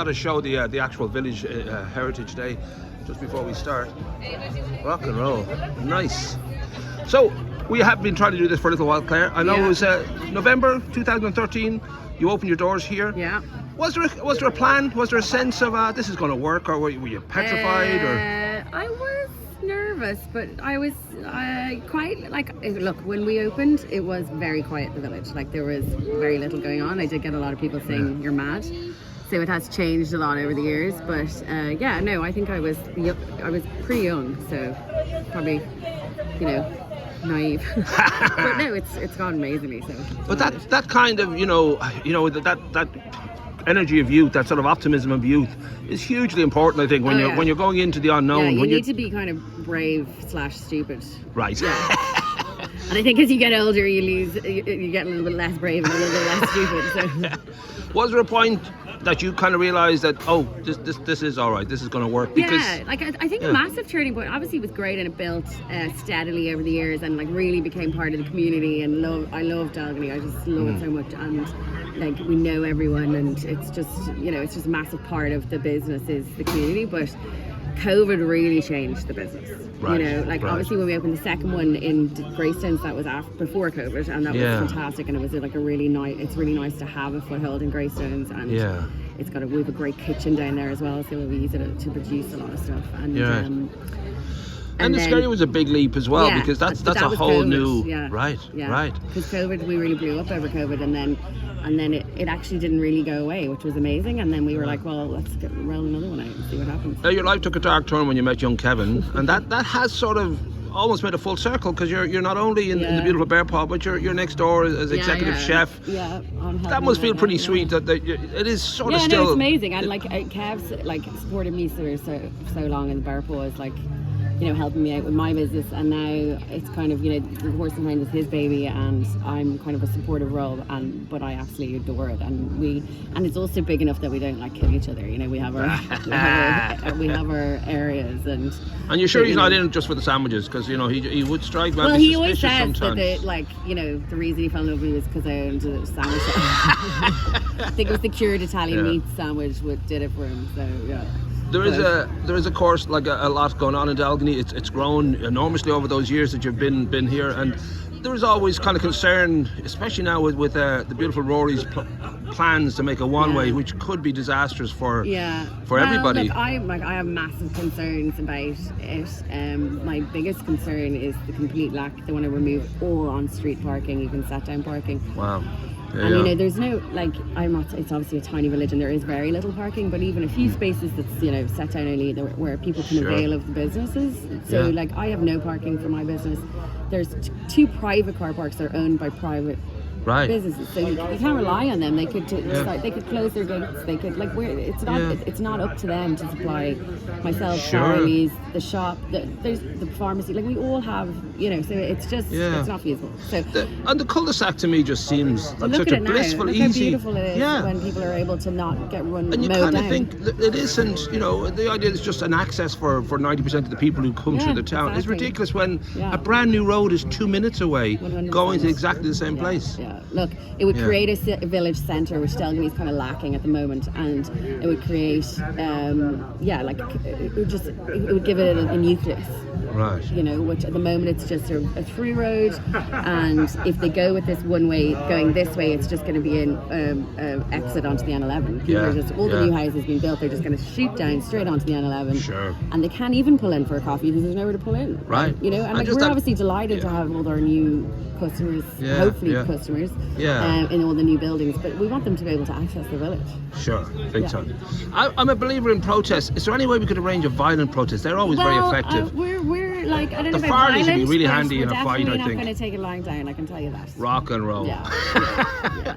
To show the actual village Heritage Day just before we start. Rock and roll, nice. So we have been trying to do this for a little while, Claire. I know it was November 2013. You opened your doors here. Yeah. Was there a plan? Was there a sense of this is going to work, or were you petrified? Or I was nervous, but I was quite like. Look, when we opened, it was very quiet. The village, like there was very little going on. I did get a lot of people saying you're mad. So it has changed a lot over the years, but yeah, no, I think I was pretty young, so probably, naive. But no, it's gone amazingly. So. But that kind of that energy of youth, that sort of optimism of youth, is hugely important. I think when you're going into the unknown. Yeah, you need to be kind of brave / stupid. Right. Yeah. And I think as you get older, you get a little bit less brave and a little bit less stupid. So. Was there a point that you kind of realised that this is all right, this is going to work? Because I think a massive turning point obviously was great, and it built steadily over the years and like really became part of the community. And I love Delgany. I just love it so much, and like we know everyone, and it's just it's just a massive part of the business is the community. But COVID really changed the business. Right, obviously when we opened the second one in Greystones, that was before COVID, and that was fantastic, and it was like it's really nice to have a foothold in Greystones, and we have a great kitchen down there as well, so we use it to produce a lot of stuff. And and the Scary was a big leap as well, because that's a whole COVID, new right. Because COVID, we really blew up over COVID, and then it actually didn't really go away, which was amazing. And then we were like, well, let's roll another one out and see what happens. Your life took a dark turn when you met young Kevin, and that has sort of almost made a full circle, because you're not only in the beautiful Bear Paw, but you're next door as executive chef. Yeah, that must feel pretty sweet. That it is sort of still. Yeah, no, it's amazing. And like Kev's like supported me so long in the Bear Paw, is like helping me out with my business, and now it's kind of the horse and hound is his baby, and I'm kind of a supportive role, but I absolutely adore it, and it's also big enough that we don't like kill each other. We have our we have our areas, and you're sure he's not in just for the sandwiches, because he would strike me. Well, he always says that the reason he fell in love with me was because I owned a sandwich shop. I think it was the cured Italian meat sandwich what did it for him. So yeah. There is of course like a lot going on in Delgany. It's grown enormously over those years that you've been here, and there is always kind of concern, especially now with the beautiful Rory's plans to make a one-way, which could be disastrous for everybody. Look, I have massive concerns about it. My biggest concern is the complete lack. They want to remove all on-street parking, even sat-down parking. Wow. And there's no it's obviously a tiny village and there is very little parking, but even a few spaces that's set down only where people can avail of the businesses. So I have no parking for my business. There's two private car parks that are owned by private businesses, so you can't rely on them. They could they could close their gates. They could it's not up to them to supply myself, Charlie's, the shop, there's the pharmacy. Like we all have, so it's just it's not feasible. So and the cul-de-sac to me just seems like such a blissful, look easy. How beautiful it is when people are able to not get run. And you kind of think that it isn't. The idea is just an access for 90% of the people who come through the town. Exactly. It's ridiculous when a brand new road is 2 minutes away, 100%. Going to exactly the same place. Yeah. Look, it would create a village centre, which Delgany is kind of lacking at the moment, and it would create, it would give it a nucleus. Right. Which at the moment it's just a through road, and if they go with this one way, going this way, it's just going to be an exit onto the N11. People are just, all the new houses being built, they're just going to shoot down straight onto the N11. Sure. And they can't even pull in for a coffee because there's nowhere to pull in. Right. And we're obviously delighted to have all our new customers, hopefully customers, in all the new buildings, but we want them to be able to access the village. Sure, big time. I'm a believer in protests. Is there any way we could arrange a violent protest? They're always very effective. We're like, I don't know the about Farleys would be really handy in a fight, I think. We're definitely not going to take it lying down, I can tell you that. Rock and roll. Yeah.